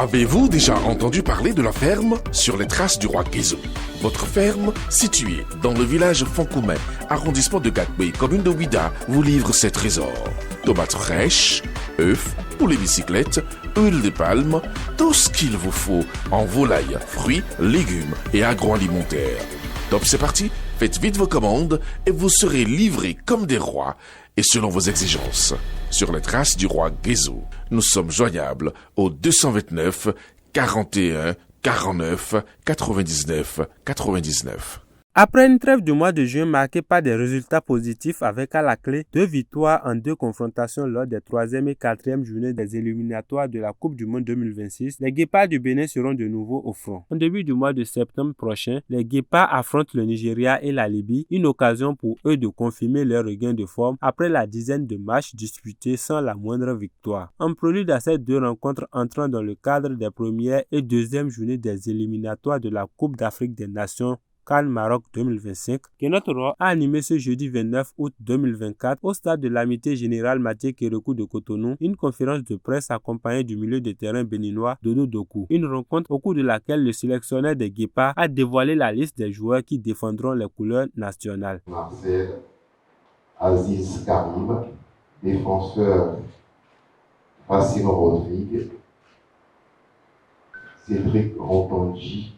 Avez-vous déjà entendu parler de la ferme sur les traces du roi Guézo? Votre ferme, située dans le village Fonkoumé, arrondissement de Gakbé, commune de Ouida, vous livre ses trésors. Tomates fraîches, œufs, poulet bicyclette, huile de palme, tout ce qu'il vous faut en volaille, fruits, légumes et agroalimentaire. Top, c'est parti, faites vite vos commandes et vous serez livrés comme des rois et selon vos exigences. Sur les traces du roi Guézo, nous sommes joignables au 229 41 49 99 99. Après une trêve du mois de juin marquée par des résultats positifs avec à la clé 2 victoires en 2 confrontations lors des 3e et 4e journées des éliminatoires de la Coupe du Monde 2026, les Guépards du Bénin seront de nouveau au front. En début du mois de septembre prochain, les Guépards affrontent le Nigeria et la Libye, une occasion pour eux de confirmer leur regain de forme après la dizaine de matchs disputés sans la moindre victoire. En prélude à ces 2 rencontres entrant dans le cadre des premières et 2e journées des éliminatoires de la Coupe d'Afrique des Nations CAN Maroc 2025, Guénotte Roy a animé ce jeudi 29 août 2024 au stade de l'Amitié Générale Mathieu Kérékou de Cotonou une conférence de presse accompagnée du milieu de terrain béninois Dodo Doku. Une rencontre au cours de laquelle le sélectionneur des Guépards a dévoilé la liste des joueurs qui défendront les couleurs nationales. Marcel Aziz Karib, défenseur Facino Rodrigue, Cédric Rontonji,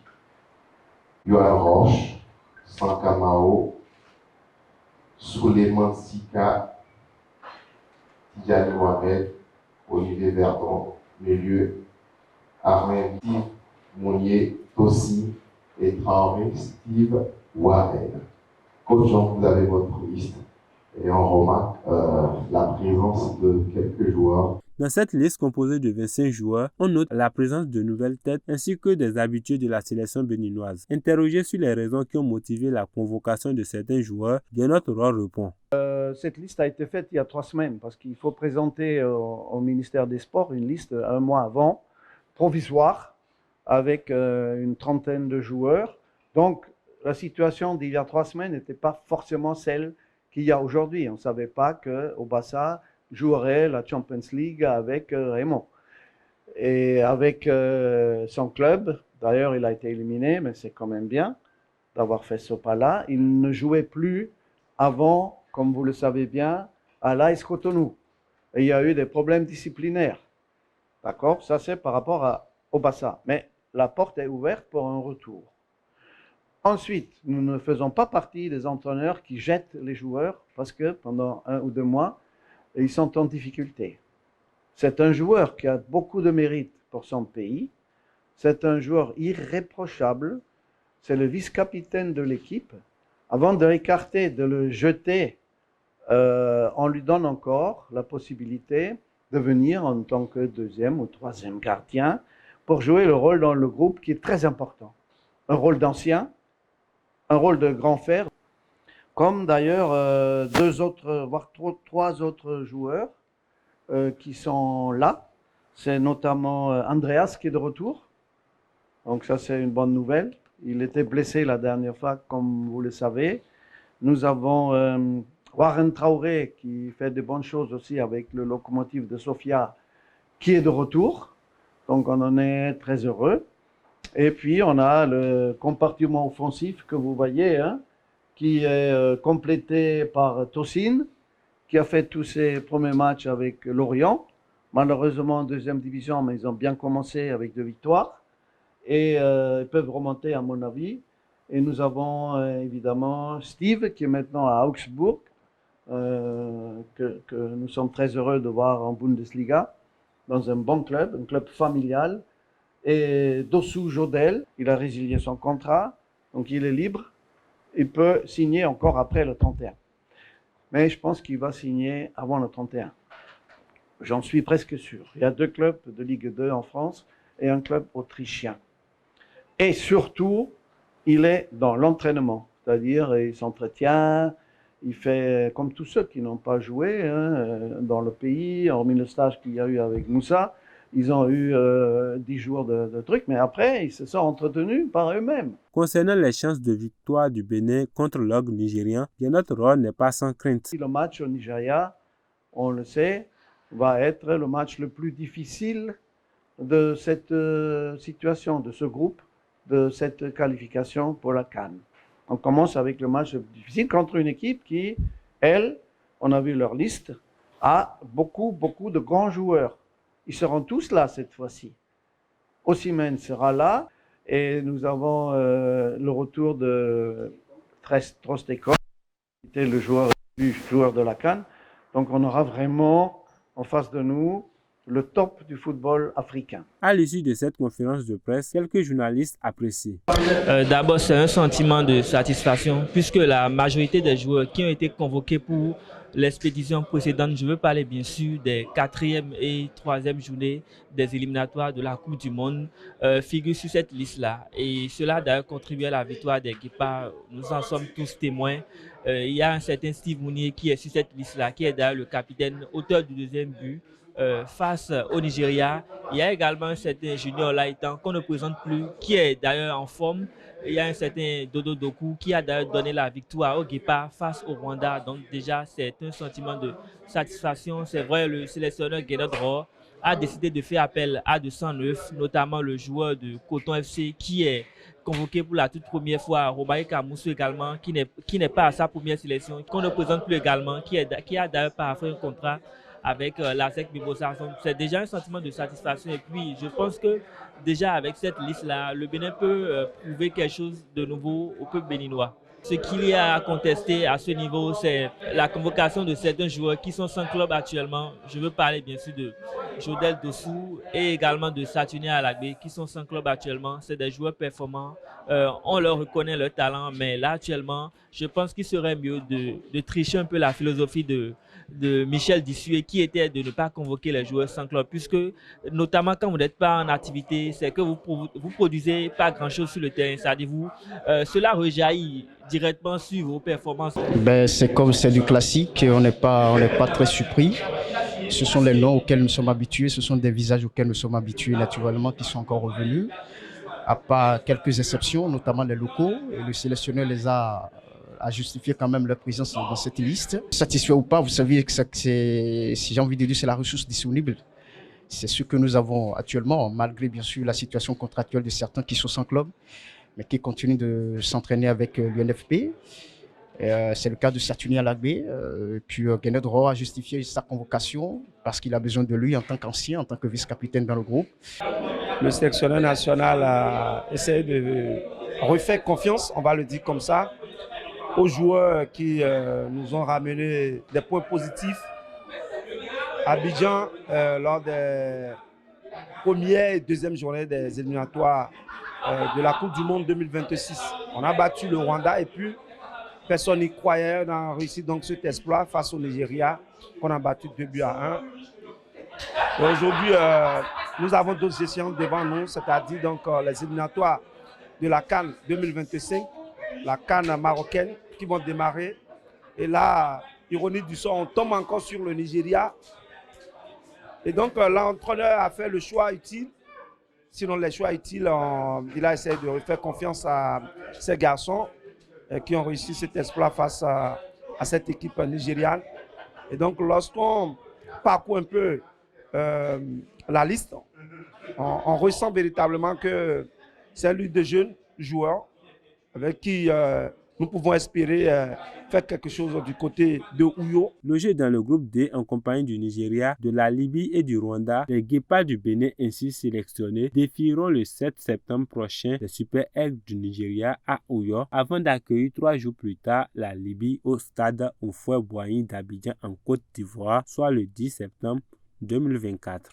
Yohan Roche, Sankamao, Souleymane Sika, Tidjani Mohamed, Olivier Verdon, milieu, Armin Steve Mounier, Tossi et Traoré Steve Warren. Coach Jean, vous avez votre liste et on remarque la présence de quelques joueurs. Dans cette liste composée de 25 joueurs, on note la présence de nouvelles têtes ainsi que des habitués de la sélection béninoise. Interrogé sur les raisons qui ont motivé la convocation de certains joueurs, Guénotte Roy répond. Cette liste a été faite il y a 3 semaines parce qu'il faut présenter au ministère des Sports une liste 1 mois avant, provisoire, avec une trentaine de joueurs. Donc la situation d'il y a 3 semaines n'était pas forcément celle qu'il y a aujourd'hui. On ne savait pas qu'au Bassa jouerait la Champions League avec Raymond. Et avec son club, d'ailleurs il a été éliminé, mais c'est quand même bien d'avoir fait ce pas-là. Il ne jouait plus avant, comme vous le savez bien, à l'AS Cotonou. Et il y a eu des problèmes disciplinaires. D'accord? Ça c'est par rapport au Bassa. Mais la porte est ouverte pour un retour. Ensuite, nous ne faisons pas partie des entraîneurs qui jettent les joueurs parce que pendant 1 ou 2 mois, ils sont en difficulté. C'est un joueur qui a beaucoup de mérite pour son pays. C'est un joueur irréprochable. C'est le vice-capitaine de l'équipe. Avant de l'écarter, de le jeter, on lui donne encore la possibilité de venir en tant que 2e ou 3e gardien pour jouer le rôle dans le groupe qui est très important. Un rôle d'ancien, un rôle de grand frère. Comme d'ailleurs 2 autres, voire 3 autres joueurs qui sont là. C'est notamment Andreas qui est de retour. Donc ça c'est une bonne nouvelle. Il était blessé la dernière fois, comme vous le savez. Nous avons Warren Traoré qui fait de bonnes choses aussi avec le Locomotive de Sofia qui est de retour. Donc on en est très heureux. Et puis on a le compartiment offensif que vous voyez, hein, qui est complété par Tosin, qui a fait tous ses premiers matchs avec Lorient. Malheureusement en 2e division, mais ils ont bien commencé avec 2 victoires. Et ils peuvent remonter à mon avis. Et nous avons évidemment Steve, qui est maintenant à Augsbourg, que nous sommes très heureux de voir en Bundesliga, dans un bon club, un club familial. Et Dossou Jodel, il a résilié son contrat, donc il est libre. Il peut signer encore après le 31. Mais je pense qu'il va signer avant le 31. J'en suis presque sûr. Il y a 2 clubs de Ligue 2 en France et un club autrichien. Et surtout, il est dans l'entraînement. C'est-à-dire, il s'entretient, il fait comme tous ceux qui n'ont pas joué dans le pays, hormis le stage qu'il y a eu avec Moussa. Ils ont eu 10 jours de trucs, mais après, ils se sont entretenus par eux-mêmes. Concernant les chances de victoire du Bénin contre l'ogre nigérien, Guénotte Roy n'est pas sans crainte. Le match au Nigeria, on le sait, va être le match le plus difficile de cette situation, de ce groupe, de cette qualification pour la CAN. On commence avec le match difficile contre une équipe qui, elle, on a vu leur liste, a beaucoup de grands joueurs. Ils seront tous là cette fois-ci. Osimhen sera là et nous avons le retour de Trostekov, qui était le joueur de la CAN. Donc on aura vraiment en face de nous le top du football africain. À l'issue de cette conférence de presse, quelques journalistes apprécient. D'abord, c'est un sentiment de satisfaction puisque la majorité des joueurs qui ont été convoqués pour l'expédition précédente, je veux parler bien sûr des 4e et 3e journées des éliminatoires de la Coupe du Monde, figurent sur cette liste-là. Et cela a d'ailleurs contribué à la victoire des Guépards. Nous en sommes tous témoins. Il y a un certain Steve Mounier qui est sur cette liste-là, qui est d'ailleurs le capitaine, auteur du 2e but. Face au Nigeria. Il y a également un certain Junior Laitan qu'on ne présente plus, qui est d'ailleurs en forme. Il y a un certain Dodo Doku qui a d'ailleurs donné la victoire au Guépard face au Rwanda. Donc déjà, c'est un sentiment de satisfaction. C'est vrai, le sélectionneur Guénot Rohr a décidé de faire appel à 209, notamment le joueur de Coton FC qui est convoqué pour la toute première fois, Romaï Kamoussou également, qui n'est pas à sa première sélection, qu'on ne présente plus également, qui a d'ailleurs parafé un contrat avec l'ASEC Mimosa. C'est déjà un sentiment de satisfaction et puis je pense que déjà avec cette liste-là, le Bénin peut prouver quelque chose de nouveau au peuple béninois. Ce qu'il y a à contester à ce niveau, c'est la convocation de certains joueurs qui sont sans club actuellement. Je veux parler bien sûr de Jodel Dossou et également de Saturnin Alagbé qui sont sans club actuellement. C'est des joueurs performants. On leur reconnaît leur talent, mais là actuellement, je pense qu'il serait mieux de tricher un peu la philosophie de Michel Dissué qui était de ne pas convoquer les joueurs sans club, puisque notamment quand vous n'êtes pas en activité, c'est que vous produisez pas grand-chose sur le terrain. C'est-à-dire cela rejaillit directement sur vos performances. C'est du classique, on n'est pas très surpris. Ce sont les noms auxquels nous sommes habitués, ce sont des visages auxquels nous sommes habitués naturellement qui sont encore revenus, à part quelques exceptions, notamment les locaux. Et le sélectionneur les a justifié quand même leur présence dans cette liste. Satisfait ou pas, vous savez que si j'ai envie de dire, c'est la ressource disponible. C'est ce que nous avons actuellement, malgré bien sûr la situation contractuelle de certains qui sont sans club, mais qui continuent de s'entraîner avec l'UNFP. C'est le cas de Saturnin Alagbé. Puis Guénot Rohr a justifié sa convocation parce qu'il a besoin de lui en tant qu'ancien, en tant que vice-capitaine dans le groupe. Le sélectionneur national a essayé de refaire confiance, on va le dire comme ça, aux joueurs qui nous ont ramené des points positifs. Abidjan, lors des premières et deuxième journées des éliminatoires de la Coupe du Monde 2026. On a battu le Rwanda et puis personne n'y croyait. On a réussi donc cet exploit face au Nigeria qu'on a battu 2-1. Aujourd'hui, nous avons d'autres échéances devant nous, c'est-à-dire donc les éliminatoires de la CAN 2025, la CAN marocaine qui vont démarrer. Et là, ironie du sort, on tombe encore sur le Nigeria. Et donc l'entraîneur a fait le choix utile. Sinon, les choix utiles, il a essayé de refaire confiance à ces garçons qui ont réussi cet exploit face à cette équipe nigériane. Et donc, lorsqu'on parcourt un peu la liste, on ressent véritablement que c'est l'une de jeunes joueurs avec qui nous pouvons espérer faire quelque chose du côté de Ouyo. Logés dans le groupe D en compagnie du Nigeria, de la Libye et du Rwanda, les Guépards du Bénin ainsi sélectionnés défieront le 7 septembre prochain les Super Eagles du Nigeria à Ouyo avant d'accueillir 3 jours plus tard la Libye au stade Houphouët-Boigny d'Abidjan en Côte d'Ivoire, soit le 10 septembre 2024.